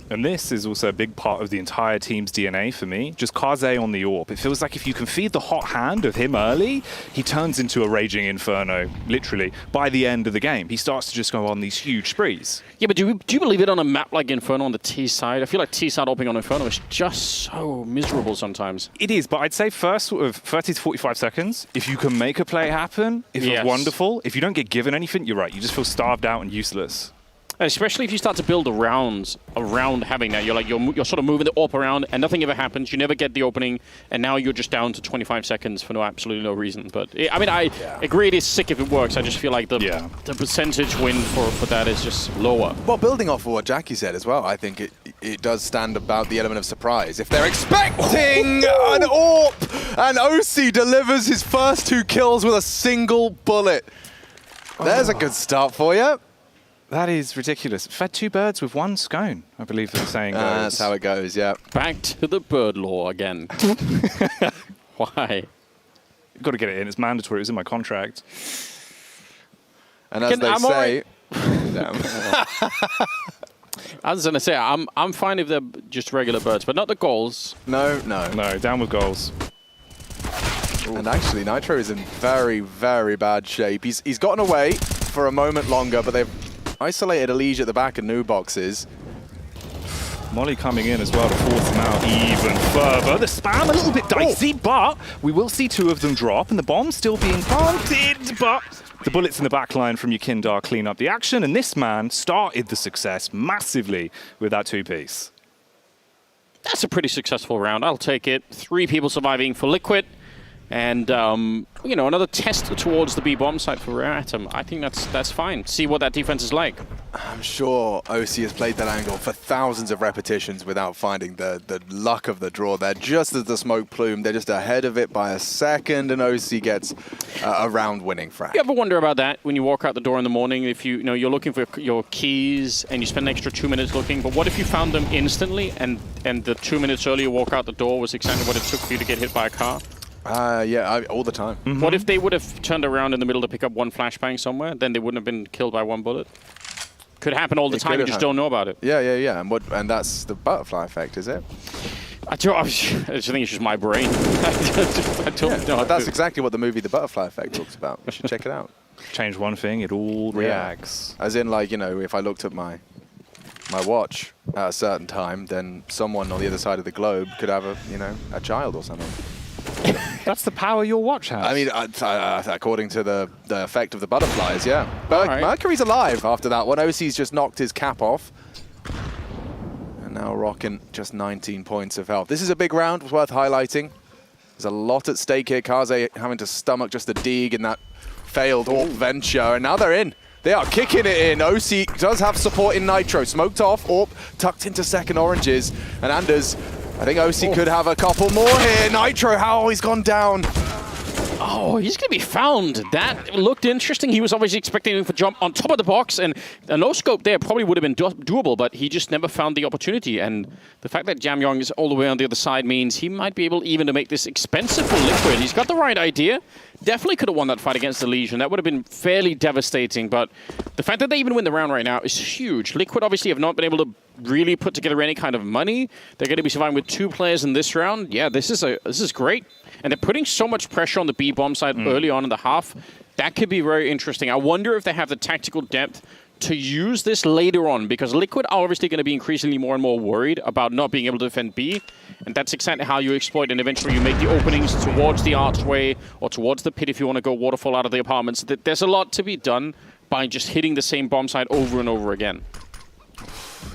And this is also a big part of the entire team's DNA for me. Just Kaze on the AWP. It feels like if you can feed the hot hand of him early, he turns into a raging inferno, literally, by the end of the game. He starts to just go on these huge sprees. Yeah, but do you believe it on a map like Inferno on the T side? I feel like T side opening on Inferno is just so miserable sometimes. It is, but I'd say first sort of 30 to 45 seconds, if you can make a play happen, if it's wonderful. If you don't get given anything, you're right. You just feel starved out and useless. Especially if you start to build around having that. You're sort of moving the AWP around and nothing ever happens. You never get the opening, and now you're just down to 25 seconds for absolutely no reason. But I mean, I agree it is sick if it works. I just feel like the percentage win for that is just lower. Well, building off of what Jackie said as well, I think it does stand about the element of surprise. If they're expecting an AWP, and OC delivers his first 2 kills with a single bullet. There's a good start for you. That is ridiculous. Fed 2 birds with 1 scone, I believe the saying goes. That's how it goes, yeah. Back to the bird law again. Why? You've got to get it in. It's mandatory. It was in my contract. And as they say... I was going to say, I'm fine if they're just regular birds, but not the goals. No. No, down with goals. And actually, Nitro is in very, very bad shape. He's gotten away for a moment longer, but they've isolated Elige at the back and new boxes. Molly coming in as well to force him out even further. The spam a little bit dicey, but we will see 2 of them drop, and the bomb's still being planted, but the bullets in the back line from Yekindar clean up the action, and this man started the success massively with that 2-piece. That's a pretty successful round. I'll take it. 3 people surviving for Liquid. And, another test towards the B-bomb site for Rare Atom. I think that's fine. See what that defense is like. I'm sure OC has played that angle for thousands of repetitions without finding the luck of the draw there. Just as the smoke plume, they're just ahead of it by a second, and OC gets a round-winning frag. You ever wonder about that when you walk out the door in the morning? If you're looking for your keys and you spend an extra 2 minutes looking, but what if you found them instantly and the 2 minutes earlier you walk out the door was exactly what it took for you to get hit by a car? All the time. Mm-hmm. What if they would have turned around in the middle to pick up 1 flashbang somewhere? Then they wouldn't have been killed by 1 bullet. Could happen all the time. You just don't know about it. Yeah. And that's the butterfly effect, is it? I just think it's just my brain. I don't know. That's exactly what the movie The Butterfly Effect talks about. You should check it out. Change one thing, it all reacts. As in, if I looked at my watch at a certain time, then someone on the other side of the globe could have a child or something. That's the power your watch has. I mean, according to the effect of the butterflies, yeah. But Mercury's alive after that one. OC's just knocked his cap off. And now rocking just 19 points of health. This is a big round, worth highlighting. There's a lot at stake here. Kaze having to stomach just a dig in that failed AWP venture. And now they're in. They are kicking it in. OC does have support in Nitro. Smoked off, AWP tucked into second oranges. And Anders, I think OC could have a couple more here. Nitro, how he's gone down. Oh, he's going to be found. That looked interesting. He was obviously expecting him to jump on top of the box, and a no-scope there probably would have been doable, but he just never found the opportunity. And the fact that Jamyong is all the way on the other side means he might be able even to make this expensive for Liquid. He's got the right idea. Definitely could have won that fight against the Legion. That would have been fairly devastating, but the fact that they even win the round right now is huge. Liquid obviously have not been able to really put together any kind of money. They're going to be surviving with 2 players in this round. Yeah, this is great. And they're putting so much pressure on the B-bomb side early on in the half. That could be very interesting. I wonder if they have the tactical depth to use this later on, because Liquid are obviously going to be increasingly more and more worried about not being able to defend B. And that's exactly how you exploit, and eventually you make the openings towards the archway or towards the pit if you want to go waterfall out of the apartments. There's a lot to be done by just hitting the same bomb site over and over again.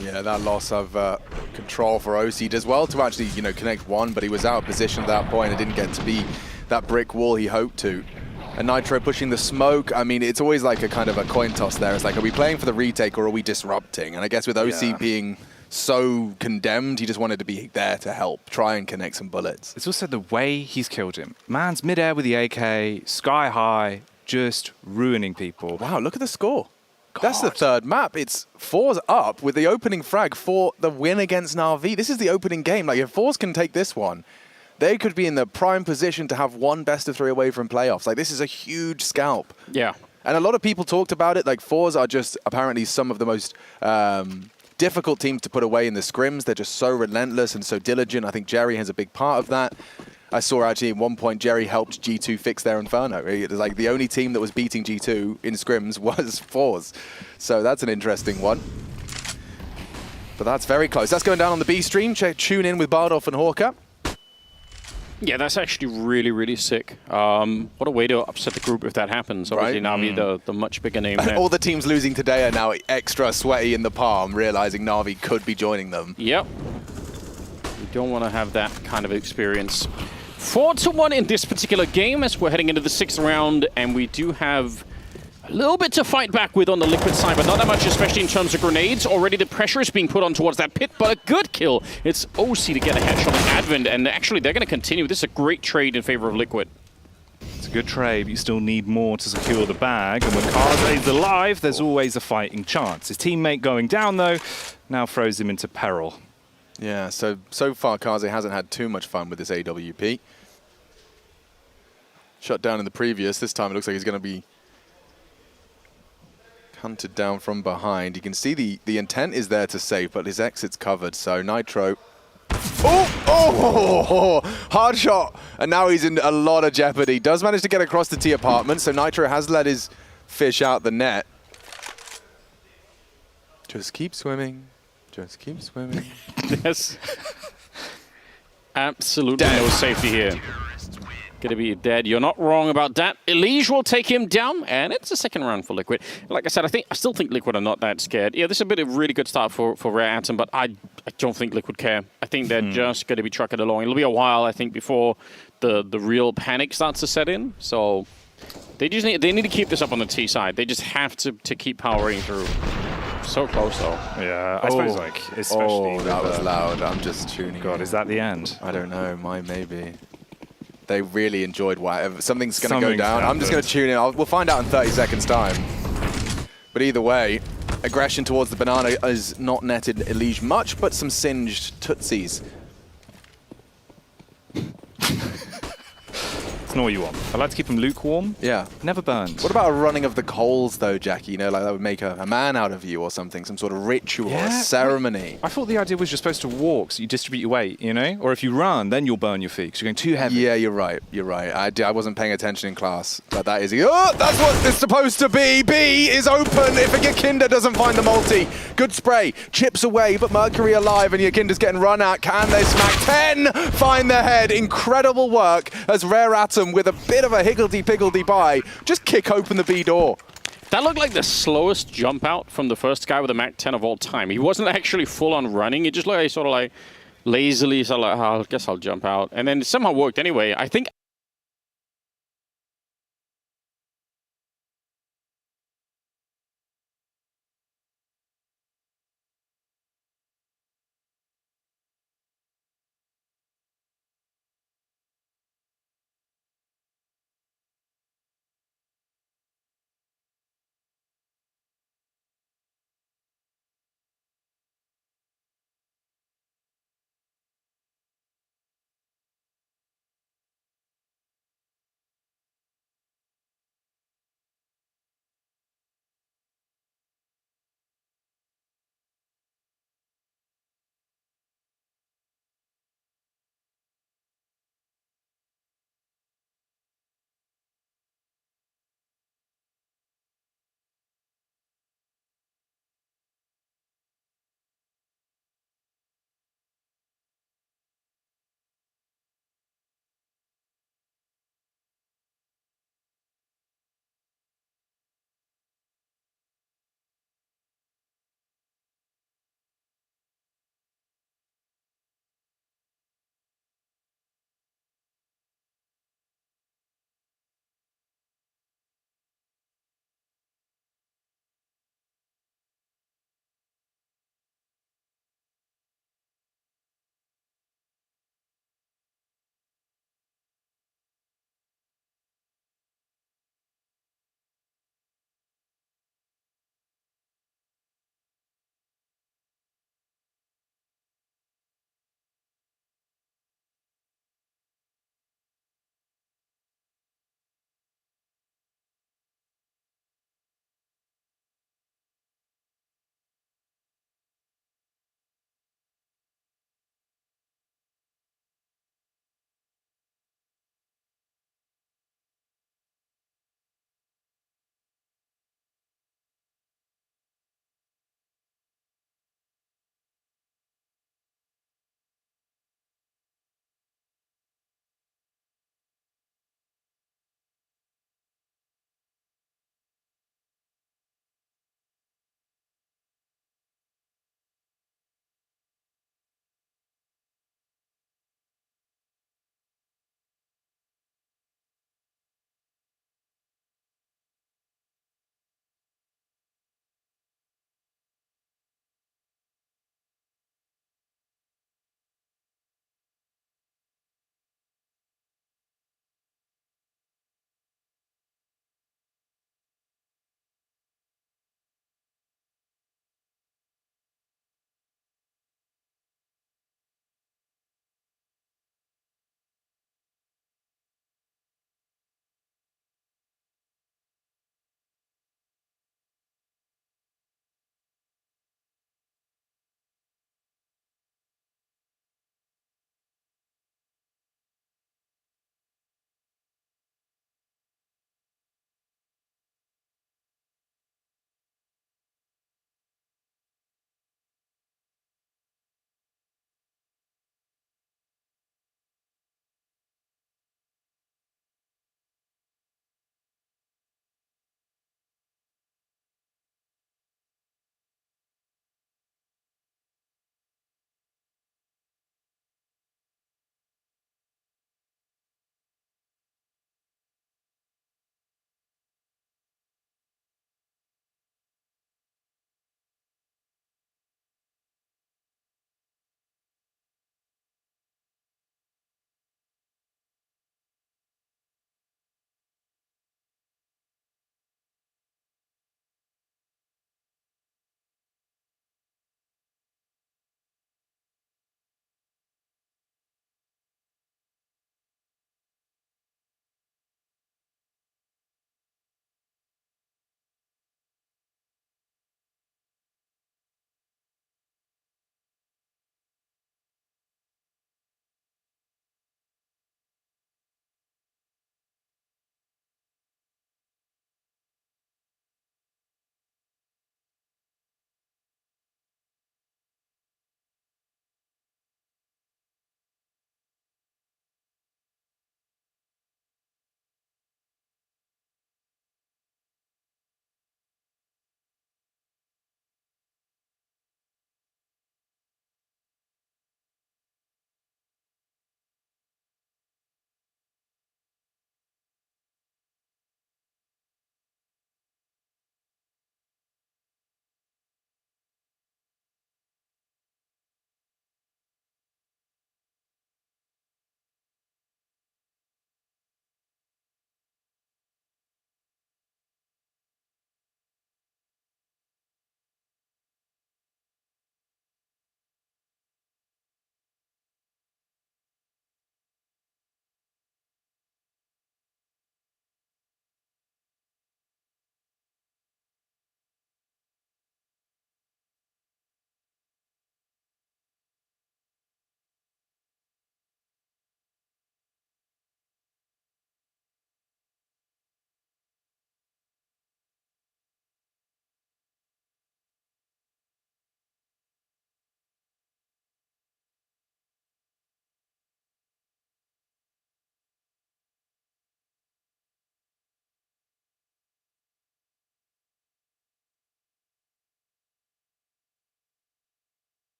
Yeah, that loss of control for OC does well to actually, connect one, but he was out of position at that point and didn't get to be that brick wall he hoped to. And Nitro pushing the smoke, I mean, it's always like a kind of a coin toss there. It's like, are we playing for the retake or are we disrupting? And I guess with OC being so condemned, he just wanted to be there to help, try and connect some bullets. It's also the way he's killed him. Man's midair with the AK, sky high, just ruining people. Wow, look at the score. God. That's the third map. It's Fours up with the opening frag for the win against Na'Vi. This is the opening game. Like, if Fours can take this one, they could be in the prime position to have 1 best-of-3 away from playoffs. Like, this is a huge scalp. Yeah. And a lot of people talked about it. Like, Fours are just apparently some of the most difficult teams to put away in the scrims. They're just so relentless and so diligent. I think Jerry has a big part of that. I saw actually at one point Jerry helped G2 fix their Inferno. It was like the only team that was beating G2 in scrims was Force. So that's an interesting one. But that's very close. That's going down on the B stream. Tune in with Bardolph and Hawker. Yeah, that's actually really, really sick. What a way to upset the group if that happens. Obviously, Na'Vi, the much bigger name there. All the teams losing today are now extra sweaty in the palm, realizing Na'Vi could be joining them. Yep. You don't want to have that kind of experience. 4-1 in this particular game as we're heading into the 6th round, and we do have a little bit to fight back with on the Liquid side, but not that much, especially in terms of grenades. Already the pressure is being put on towards that pit, but a good kill. It's OC to get a headshot on Advent, and actually they're going to continue. This is a great trade in favor of Liquid. It's a good trade, but you still need more to secure the bag. And when Kaze's alive, there's always a fighting chance. His teammate going down, though, now throws him into peril. Yeah, so far Kaze hasn't had too much fun with this AWP. Shut down in the previous. This time it looks like he's going to be hunted down from behind. You can see the intent is there to save, but his exit's covered. So Nitro. Oh, hard shot. And now he's in a lot of jeopardy. Does manage to get across the T apartment, so Nitro has let his fish out the net. Just keep swimming. Just keep swimming. Yes. Absolutely no safety here. Gonna be dead. You're not wrong about that. Elige will take him down, and it's a 2nd round for Liquid. Like I said, I still think Liquid are not that scared. Yeah, this is a bit of a really good start for Rare Atom, but I don't think Liquid care. I think they're just gonna be trucking along. It'll be a while, I think, before the real panic starts to set in. So they need to keep this up on the T side. They just have to keep powering through. So close, though. Yeah, I suppose, like, especially... Oh, that was loud. I'm just tuning God, in. is that the end? I don't know. Maybe. They really enjoyed whatever. Something's going to go down. I'm just going to tune in. We'll find out in 30 seconds' time. But either way, aggression towards the banana is not netted Elige much, but some singed tootsies. It's not what you want. I like to keep them lukewarm. Yeah. Never burned. What about a running of the coals, though, Jackie? You know, like that would make a man out of you or something, some sort of ritual or ceremony. I thought the idea was you're supposed to walk, so you distribute your weight, you know? Or if you run, then you'll burn your feet, because you're going too heavy. Yeah, you're right. You're right. I wasn't paying attention in class, but that is... Oh, that's what it's supposed to be! B is open if Yakinda doesn't find the multi. Good spray. Chips away, but Mercury alive, and Yakinda's getting run at. Can they smack 10? Find the head. Incredible work as Rare Atom, with a bit of a higgledy-piggledy buy, just kick open the B door. That looked like the slowest jump out from the first guy with a Mac 10 of all time. He wasn't actually full on running. It just looked like sort of like lazily, so like, oh, I guess I'll jump out. And then it somehow worked anyway. I think